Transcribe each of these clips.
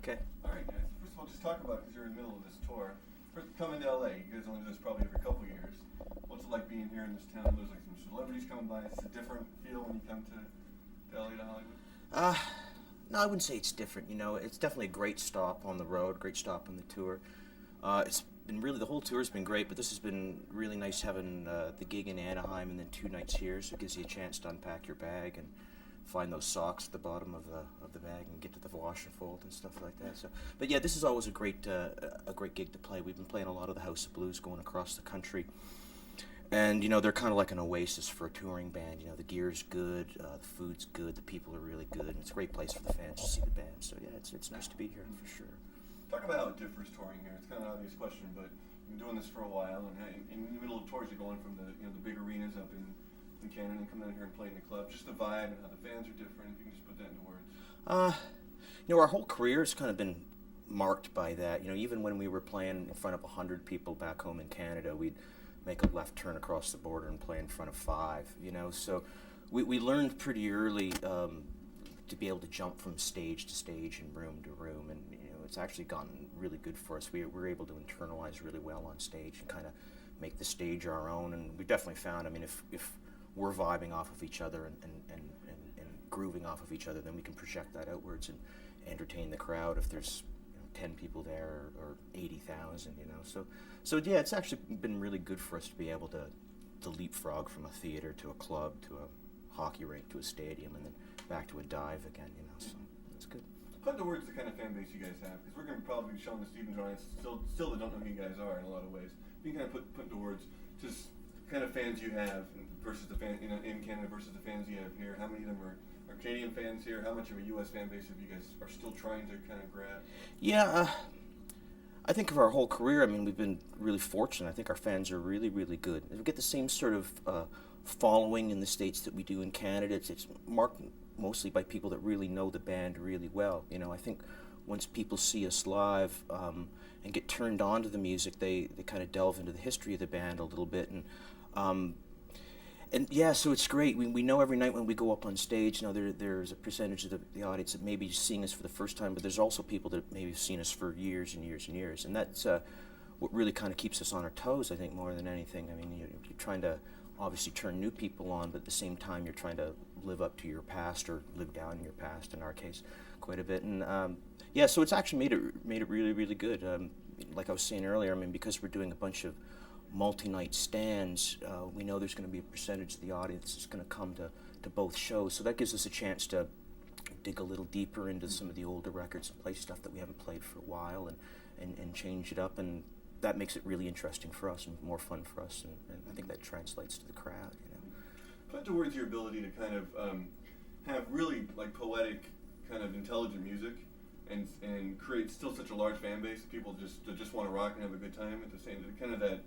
Okay. All right, guys. First of all, just talk about, because you're in the middle of this tour. First, coming to LA, you guys only do this probably every couple years. What's it like being here in this town? There's like some celebrities coming by. It's a different feel when you come to LA, to Hollywood. No, I wouldn't say it's different. You know, it's definitely a great stop on the road, great stop on the tour. It's been really, the whole tour's been great, but this has been really nice having the gig in Anaheim and then 2 nights here, so it gives you a chance to unpack your bag and find those socks at the bottom of the bag and get to the wash and fold and stuff like that. So, but yeah, this is always a great gig to play. We've been playing a lot of the House of Blues going across the country, and you know they're kind of like an oasis for a touring band. You know, the gear's good, the food's good, the people are really good, and it's a great place for the fans to see the band. So yeah, it's nice to be here for sure. Talk about how it differs touring here. It's kind of an obvious question, but you've been doing this for a while, and in the middle of tours, you're going from the big arenas up in Canada and coming down here and playing the club. Just the vibe and how the fans are different. If you can just put that into words. You know, our whole career has kind of been marked by that. You know, even when we were playing in front of 100 people back home in Canada, we'd make a left turn across the border and play in front of 5. You know, so we learned pretty early to be able to jump from stage to stage and room to room, and you know, it's actually gotten really good for us. We're able to internalize really well on stage and kind of make the stage our own. And we definitely found, I mean, if we're vibing off of each other and grooving off of each other, then we can project that outwards and entertain the crowd if there's 10 people there or 80,000, you know. So yeah, it's actually been really good for us to be able to leapfrog from a theater to a club to a hockey rink to a stadium and then back to a dive again, you know. So that's good. Put into words the kind of fan base you guys have, because we're going to probably be showing the Stevens audience still that don't know who you guys are in a lot of ways. You can kind of put into words just kind of fans you have versus the fan in Canada versus the fans you have here. How many of them are Canadian fans here? How much of a U.S. fan base have you guys are still trying to kind of grab? Yeah, I think of our whole career, I mean, we've been really fortunate. I think our fans are really, really good. We get the same sort of following in the States that we do in Canada. It's marked mostly by people that really know the band really well. You know, I think once people see us live and get turned on to the music, they kind of delve into the history of the band a little bit. And yeah, so it's great. We know every night when we go up on stage, you know, there's a percentage of the audience that maybe is seeing us for the first time, but there's also people that maybe have seen us for years and years and years. And that's what really kind of keeps us on our toes, I think, more than anything. I mean, you're trying to obviously turn new people on, but at the same time, you're trying to live up to your past or live down in your past, in our case, quite a bit. And yeah, so it's actually made it really, really good. Like I was saying earlier, I mean, because we're doing a bunch of multi-night stands, we know there's going to be a percentage of the audience that's going to come to both shows, so that gives us a chance to dig a little deeper into some of the older records and play stuff that we haven't played for a while and change it up, and that makes it really interesting for us and more fun for us, and I think that translates to the crowd, you know. Put towards your ability to kind of have really like poetic kind of intelligent music and create still such a large fan base that people just want to rock and have a good time at the same time. Kind of that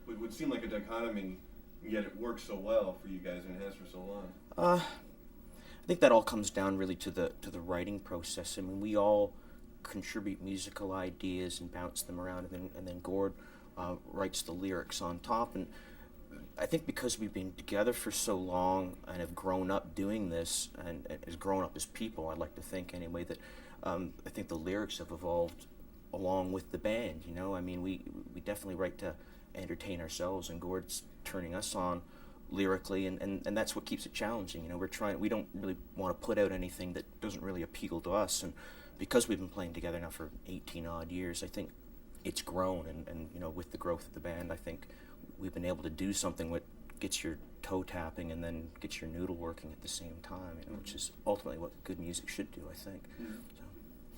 would seem like a dichotomy, yet it works so well for you guys and it has for so long. I think that all comes down really to the writing process. I mean, we all contribute musical ideas and bounce them around, and then Gord writes the lyrics on top. And I think because we've been together for so long and have grown up doing this and has grown up as people, I'd like to think anyway, that I think the lyrics have evolved along with the band, you know. I mean, we definitely write to entertain ourselves, and Gord's turning us on lyrically, and that's what keeps it challenging. You know, we don't really want to put out anything that doesn't really appeal to us, and because we've been playing together now for 18 odd years, I think it's grown, and you know, with the growth of the band, I think we've been able to do something that gets your toe tapping and then gets your noodle working at the same time, you know, which is ultimately what good music should do, I think. Mm-hmm.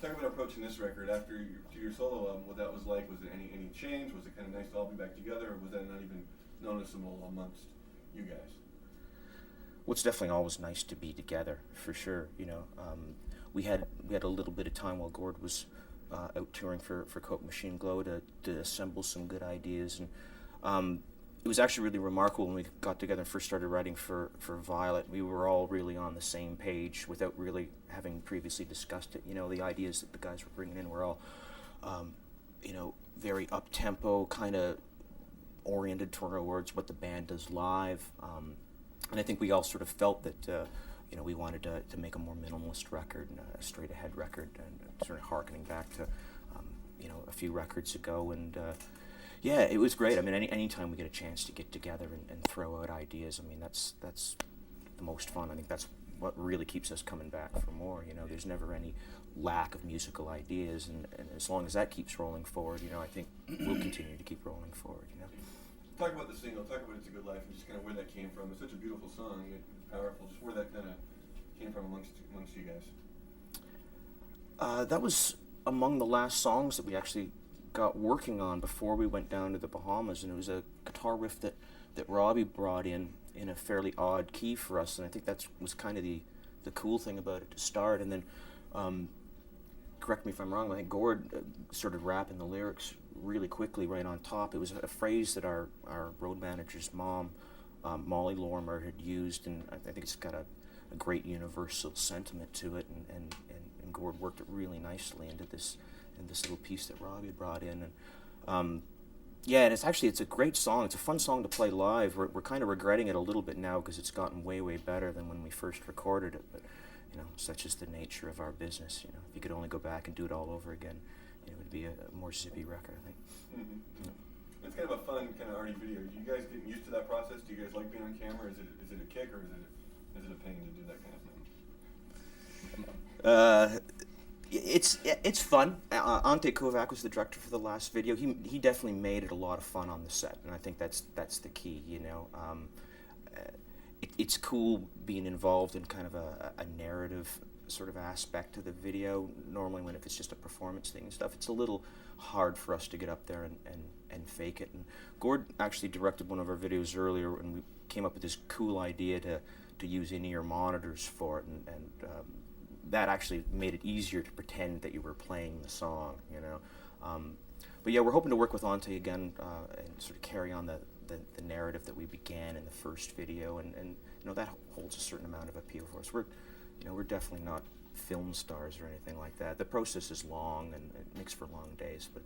Talk about approaching this record after your solo album, what that was like. Was it any change? Was it kind of nice to all be back together, or was that not even noticeable amongst you guys? Well, it's definitely always nice to be together, for sure. You know, we had a little bit of time while Gord was out touring for Coke Machine Glow to assemble some good ideas, and it was actually really remarkable when we got together and first started writing for Violet. We were all really on the same page without really having previously discussed it. You know, the ideas that the guys were bringing in were all, you know, very up-tempo, kind of oriented towards what the band does live. And I think we all sort of felt that, we wanted to make a more minimalist record and a straight ahead record, and sort of harkening back to a few records ago. And yeah, it was great. I mean, anytime we get a chance to get together and throw out ideas, I mean, that's the most fun. I think that's what really keeps us coming back for more. There's never any lack of musical ideas, and as long as that keeps rolling forward, I think we'll continue to keep rolling forward. Talk about the single, talk about It's a Good Life, and just kind of where that came from. It's such a beautiful song, it's powerful, just where that kind of came from amongst you guys. That was among the last songs that we actually got working on before we went down to the Bahamas, and it was a guitar riff that Robbie brought in a fairly odd key for us, and I think that was kind of the cool thing about it to start. And then, correct me if I'm wrong, I think Gord started rapping the lyrics really quickly right on top. It was a phrase that our road manager's mom, Molly Lorimer, had used, and I think it's got a great universal sentiment to it, and Gord worked it really nicely into this little piece that Robbie had brought in. And yeah, and it's a great song. It's a fun song to play live. We're kind of regretting it a little bit now because it's gotten way better than when we first recorded it, but such is the nature of our business. If you could only go back and do it all over again, it would be a more zippy record, I think. Mm-hmm. Yeah. It's kind of a fun, kind of arty video. You guys getting used to that process? Do you guys like being on camera? Is it a kick, or is it a pain to do that kind of thing? It's fun. Ante Kovac was the director for the last video. He definitely made it a lot of fun on the set, and I think that's the key. It's cool being involved in kind of a narrative sort of aspect to the video. Normally, if it's just a performance thing and stuff, it's a little hard for us to get up there and fake it. And Gord actually directed one of our videos earlier, and we came up with this cool idea to use in-ear monitors for it, and that actually made it easier to pretend that you were playing the song. But yeah, we're hoping to work with Ante again and sort of carry on the narrative that we began in the first video, and that holds a certain amount of appeal for us. We're definitely not film stars or anything like that. The process is long, and it makes for long days, but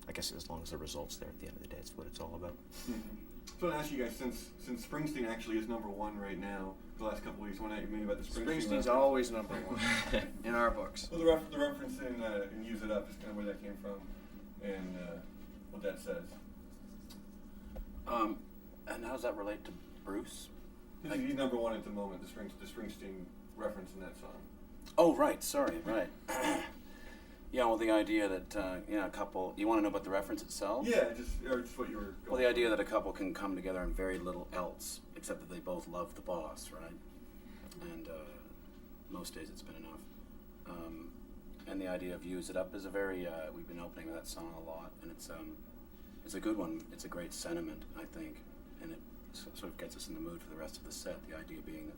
I guess as long as the result's there at the end of the day, it's what it's all about. Mm-hmm. So I want to ask you guys, since Springsteen actually is #1 right now, for the last couple of weeks, I want to ask you maybe about the Springsteen's reference. Always #1 in our books. Well, the reference in Use It Up is kind of where that came from, and what that says. And how does that relate to Bruce? He's #1 at the moment, the Springsteen reference in that song. Oh, right, sorry, right. Yeah, well, the idea that, a couple, you want to know about the reference itself? Yeah, just what you were going Well, the idea that a couple can come together and very little else, except that they both love the boss, right? And most days it's been enough. And the idea of Use It Up is a very, we've been opening with that song a lot, and it's a good one. It's a great sentiment, I think, and it sort of gets us in the mood for the rest of the set. The idea being that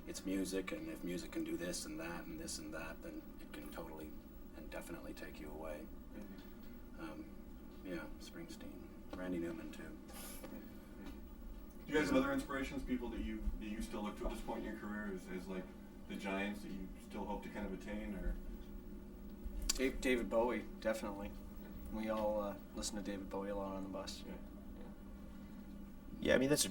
it's music, and if music can do this and that and this and that, then it can totally and definitely take you away. Mm-hmm. Yeah, Springsteen, Randy Newman too. Do you guys have other inspirations, people that you still look to at this point in your career as like the giants that you still hope to kind of attain, or? David Bowie, definitely. We all listen to David Bowie a lot on the bus. Yeah, I mean that's a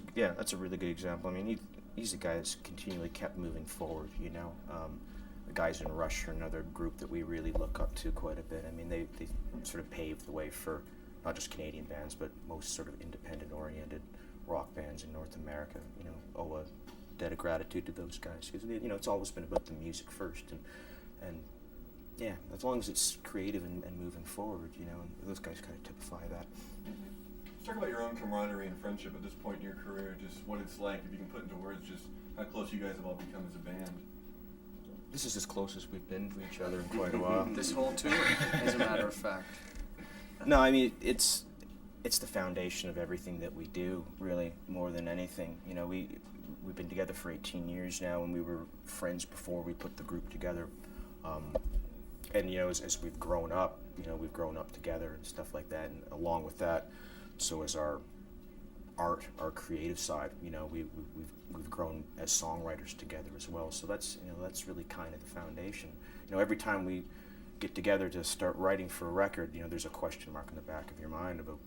really good example. I mean he's the guy that's continually kept moving forward. The guys in Rush are another group that we really look up to quite a bit. I mean they sort of paved the way for not just Canadian bands, but most sort of independent-oriented rock bands in North America. Owe a debt of gratitude to those guys because it's always been about the music first, and yeah, as long as it's creative and moving forward, and those guys kind of typify that. Mm-hmm. Let's talk about your own camaraderie and friendship at this point in your career, just what it's like, if you can put into words just how close you guys have all become as a band. This is as close as we've been to each other in quite a while. This whole tour, as a matter of fact. No, I mean, it's the foundation of everything that we do, really, more than anything. We've been together for 18 years now, and we were friends before we put the group together. And as we've grown up, we've grown up together and stuff like that. And along with that, so as our art, our creative side, we've grown as songwriters together as well. So that's really kind of the foundation. Every time we get together to start writing for a record, there's a question mark in the back of your mind about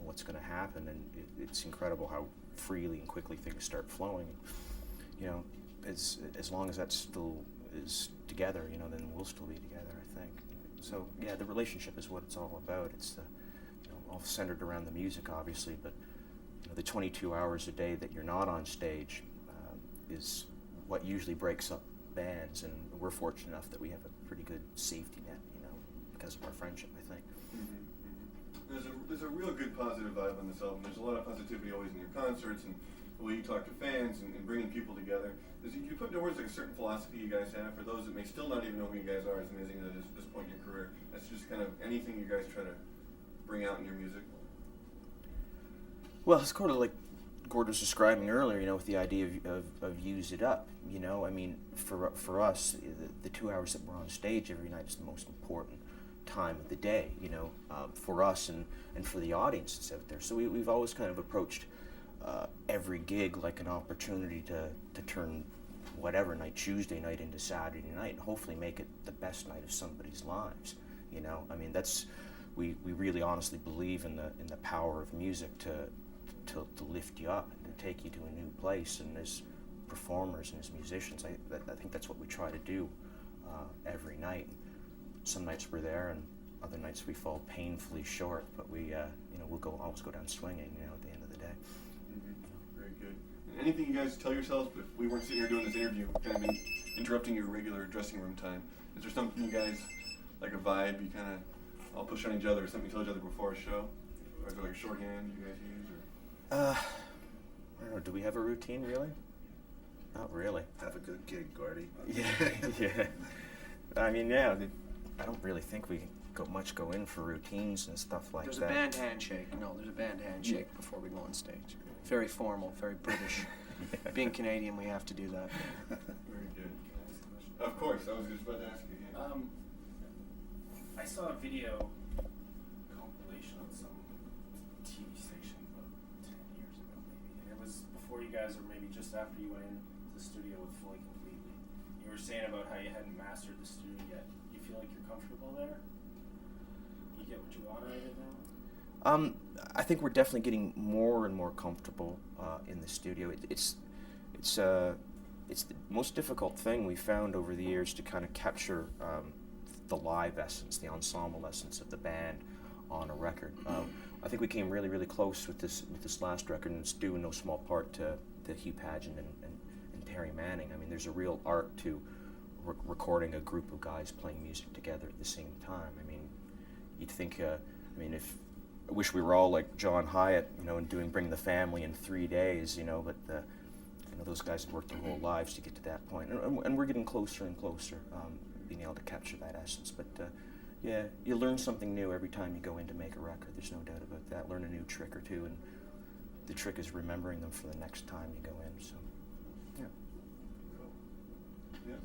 what's going to happen, and it's incredible how freely and quickly things start flowing. as long as that still is together, then we'll still be together, I think. So yeah, the relationship is what it's all about. It's all centered around the music, obviously, but the 22 hours a day that you're not on stage is what usually breaks up bands, and we're fortunate enough that we have a pretty good safety net, because of our friendship, I think. There's a real good positive vibe on this album. There's a lot of positivity always in your concerts and the way you talk to fans and bringing people together. You put into words like a certain philosophy you guys have for those that may still not even know who you guys are, as amazing as it is at this point in your career. That's just kind of anything you guys try to bring out in your music. Well, it's kind of like Gord was describing earlier, with the idea of use it up. I mean, for us, the 2 hours that we're on stage every night is the most important time of the day, for us and for the audience that's out there. So we've always kind of approached every gig like an opportunity to turn whatever night, Tuesday night, into Saturday night, and hopefully make it the best night of somebody's lives. I mean, we really honestly believe in the power of music to lift you up and to take you to a new place. And as performers and as musicians, I think that's what we try to do every night. Some nights we're there, and other nights we fall painfully short. But we'll always go down swinging. At the end of the day. Mm-hmm. Very good. And anything you guys tell yourselves if we weren't sitting here doing this interview, kind of interrupting your regular dressing room time? Is there something you guys, like a vibe, you kind of all push on each other, or something you tell each other before a show? Or is there like a shorthand you guys use? Or? I don't know. Do we have a routine, really? Not really. Have a good gig, Gordy. Yeah, yeah. I mean, yeah. I don't really think we go in for routines and stuff like There's that. a band handshake. No, there's a band handshake before we go on stage. Very formal, very British. Yeah. Being Canadian, we have to do that. Very good. Of course, I was just about to ask you. Yeah. I saw a video compilation on some TV station about 10 years ago, maybe. And it was before you guys, or maybe just after you went into the studio with Fully Completely. You were saying about how you hadn't mastered the studio yet. You feel like you're comfortable there? You get what you want out of it now? I think we're definitely getting more and more comfortable in the studio. It's the most difficult thing we found over the years to kind of capture the live essence, the ensemble essence of the band on a record. I think we came really, really close with this last record, and it's due in no small part to Hugh Padgett and Terry Manning. I mean, there's a real art to recording a group of guys playing music together at the same time. I mean, you'd think, I wish we were all like John Hyatt, and bring the family in 3 days, but those guys have worked their whole lives to get to that point, and we're getting closer and closer, being able to capture that essence. But yeah, you learn something new every time you go in to make a record. There's no doubt about that. Learn a new trick or two, and the trick is remembering them for the next time you go in. So, yeah. Yeah.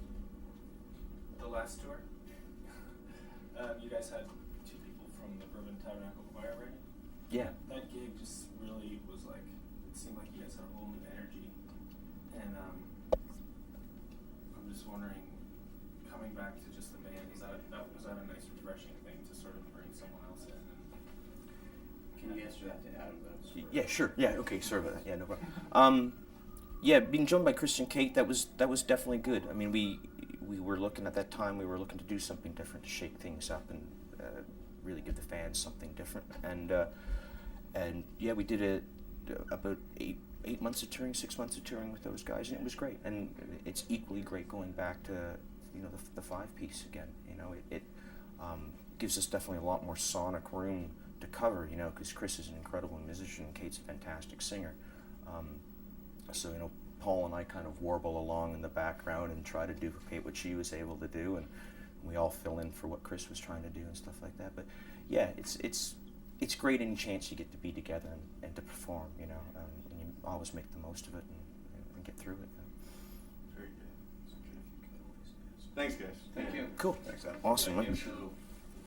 The last tour, you guys had 2 people from the Bourbon Tabernacle Choir, right? Yeah. That gig just really was like, it seemed like you guys had a whole new energy. And I'm just wondering, coming back to just the band, was that a nice refreshing thing to sort of bring someone else in? Can you answer that to Adam? Yeah, sure. Yeah, okay. Sorry about that. Yeah, no problem. Yeah, being joined by Chris and Kate, that was definitely good. I mean, we were looking at that time. We were looking to do something different, to shake things up and really give the fans something different. And yeah, we did about 8 months of touring, 6 months of touring with those guys, and it was great. And it's equally great going back to the 5-piece again. It gives us definitely a lot more sonic room to cover. Because Chris is an incredible musician and Kate's a fantastic singer. So Paul and I kind of warble along in the background and try to duplicate what she was able to do, and we all fill in for what Chris was trying to do and stuff like that. But yeah, it's great any chance you get to be together and to perform, and you always make the most of it and get through it. Very good. Thanks, guys. Thank you. Cool. Thanks, Adam. Awesome. Thank Huh? you.